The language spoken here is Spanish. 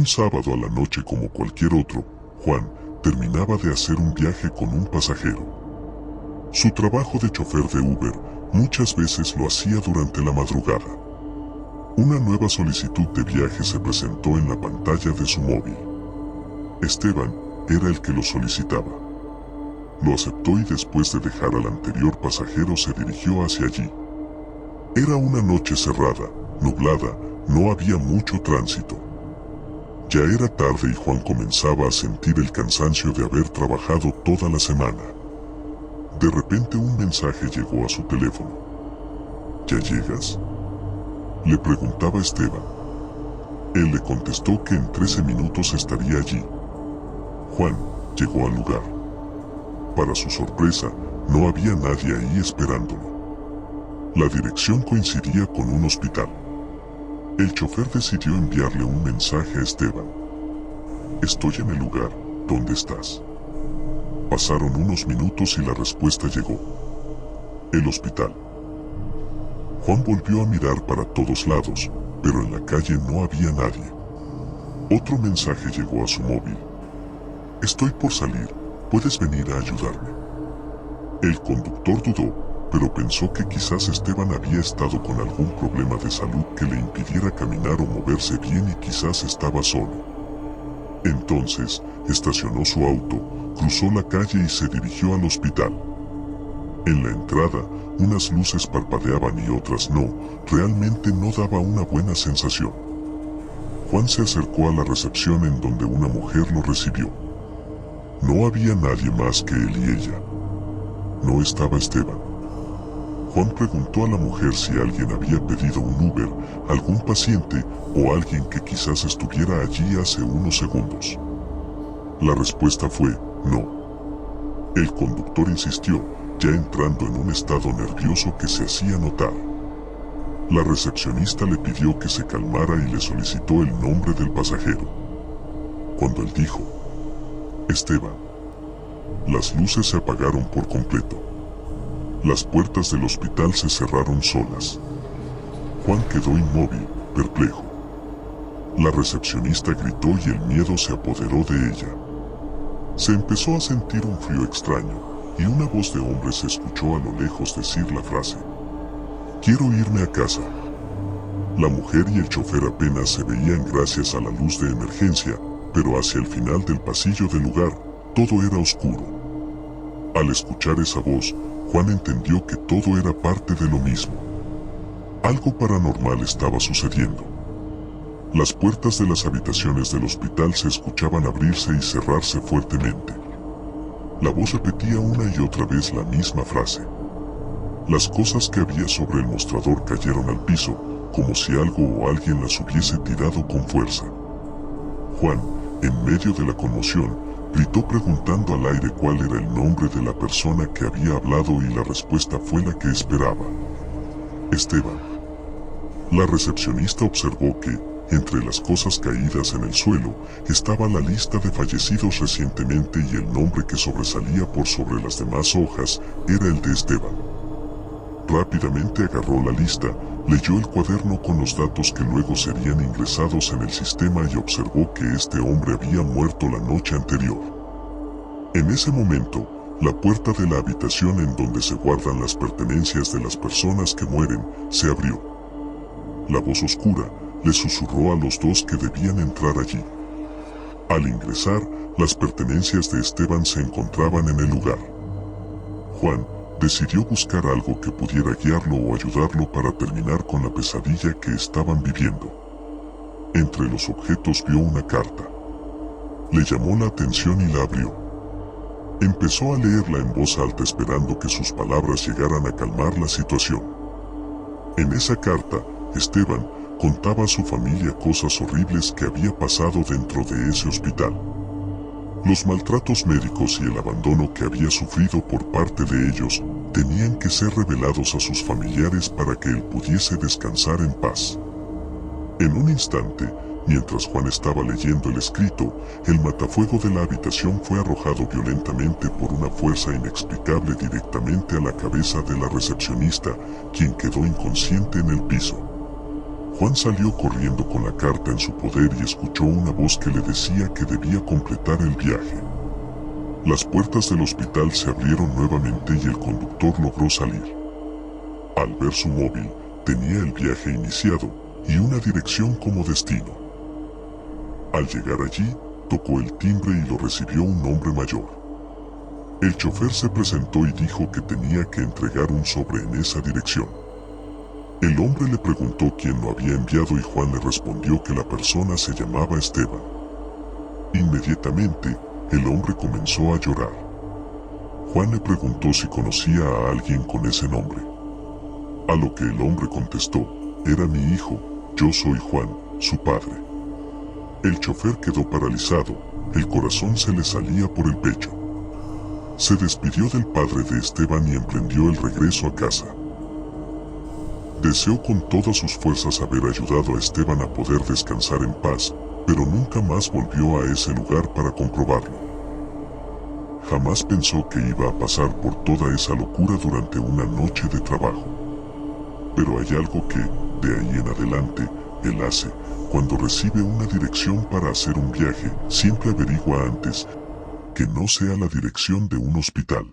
Un sábado a la noche como cualquier otro, Juan terminaba de hacer un viaje con un pasajero. Su trabajo de chofer de Uber muchas veces lo hacía durante la madrugada. Una nueva solicitud de viaje se presentó en la pantalla de su móvil. Esteban era el que lo solicitaba. Lo aceptó y después de dejar al anterior pasajero se dirigió hacia allí. Era una noche cerrada, nublada, no había mucho tránsito. Ya era tarde y Juan comenzaba a sentir el cansancio de haber trabajado toda la semana. De repente un mensaje llegó a su teléfono. ¿Ya llegas?, le preguntaba Esteban. Él le contestó que en 13 minutos estaría allí. Juan llegó al lugar. Para su sorpresa, no había nadie ahí esperándolo. La dirección coincidía con un hospital. El chofer decidió enviarle un mensaje a Esteban. Estoy en el lugar, ¿dónde estás? Pasaron unos minutos y la respuesta llegó. El hospital. Juan volvió a mirar para todos lados, pero en la calle no había nadie. Otro mensaje llegó a su móvil. Estoy por salir, ¿puedes venir a ayudarme? El conductor dudó, pero pensó que quizás Esteban había estado con algún problema de salud que le impidiera caminar o moverse bien y quizás estaba solo. Entonces, estacionó su auto, cruzó la calle y se dirigió al hospital. En la entrada, unas luces parpadeaban y otras no, realmente no daba una buena sensación. Juan se acercó a la recepción en donde una mujer lo recibió. No había nadie más que él y ella. No estaba Esteban. Juan preguntó a la mujer si alguien había pedido un Uber, algún paciente o alguien que quizás estuviera allí hace unos segundos. La respuesta fue no. El conductor insistió, ya entrando en un estado nervioso que se hacía notar. La recepcionista le pidió que se calmara y le solicitó el nombre del pasajero. Cuando él dijo, Esteban, las luces se apagaron por completo. Las puertas del hospital se cerraron solas. Juan quedó inmóvil, perplejo. La recepcionista gritó y el miedo se apoderó de ella. Se empezó a sentir un frío extraño, y una voz de hombre se escuchó a lo lejos decir la frase: quiero irme a casa. La mujer y el chofer apenas se veían gracias a la luz de emergencia, pero hacia el final del pasillo del lugar, todo era oscuro. Al escuchar esa voz, Juan entendió que todo era parte de lo mismo. Algo paranormal estaba sucediendo. Las puertas de las habitaciones del hospital se escuchaban abrirse y cerrarse fuertemente. La voz repetía una y otra vez la misma frase. Las cosas que había sobre el mostrador cayeron al piso, como si algo o alguien las hubiese tirado con fuerza. Juan, en medio de la conmoción, gritó preguntando al aire cuál era el nombre de la persona que había hablado y la respuesta fue la que esperaba: Esteban. La recepcionista observó que, entre las cosas caídas en el suelo, estaba la lista de fallecidos recientemente y el nombre que sobresalía por sobre las demás hojas era el de Esteban. Rápidamente agarró la lista, leyó el cuaderno con los datos que luego serían ingresados en el sistema y observó que este hombre había muerto la noche anterior. En ese momento, la puerta de la habitación en donde se guardan las pertenencias de las personas que mueren, se abrió. La voz oscura le susurró a los dos que debían entrar allí. Al ingresar, las pertenencias de Esteban se encontraban en el lugar. Juan decidió buscar algo que pudiera guiarlo o ayudarlo para terminar con la pesadilla que estaban viviendo. Entre los objetos vio una carta. Le llamó la atención y la abrió. Empezó a leerla en voz alta esperando que sus palabras llegaran a calmar la situación. En esa carta, Esteban contaba a su familia cosas horribles que había pasado dentro de ese hospital. Los maltratos médicos y el abandono que había sufrido por parte de ellos tenían que ser revelados a sus familiares para que él pudiese descansar en paz. En un instante, mientras Juan estaba leyendo el escrito, el matafuego de la habitación fue arrojado violentamente por una fuerza inexplicable directamente a la cabeza de la recepcionista, quien quedó inconsciente en el piso. Juan salió corriendo con la carta en su poder y escuchó una voz que le decía que debía completar el viaje. Las puertas del hospital se abrieron nuevamente y el conductor logró salir. Al ver su móvil, tenía el viaje iniciado y una dirección como destino. Al llegar allí, tocó el timbre y lo recibió un hombre mayor. El chofer se presentó y dijo que tenía que entregar un sobre en esa dirección. El hombre le preguntó quién lo había enviado y Juan le respondió que la persona se llamaba Esteban. Inmediatamente, el hombre comenzó a llorar. Juan le preguntó si conocía a alguien con ese nombre. A lo que el hombre contestó: era mi hijo, yo soy Juan, su padre. El chofer quedó paralizado, el corazón se le salía por el pecho. Se despidió del padre de Esteban y emprendió el regreso a casa. Deseó con todas sus fuerzas haber ayudado a Esteban a poder descansar en paz, pero nunca más volvió a ese lugar para comprobarlo. Jamás pensó que iba a pasar por toda esa locura durante una noche de trabajo. Pero hay algo que, de ahí en adelante, él hace. Cuando recibe una dirección para hacer un viaje, siempre averigua antes que no sea la dirección de un hospital.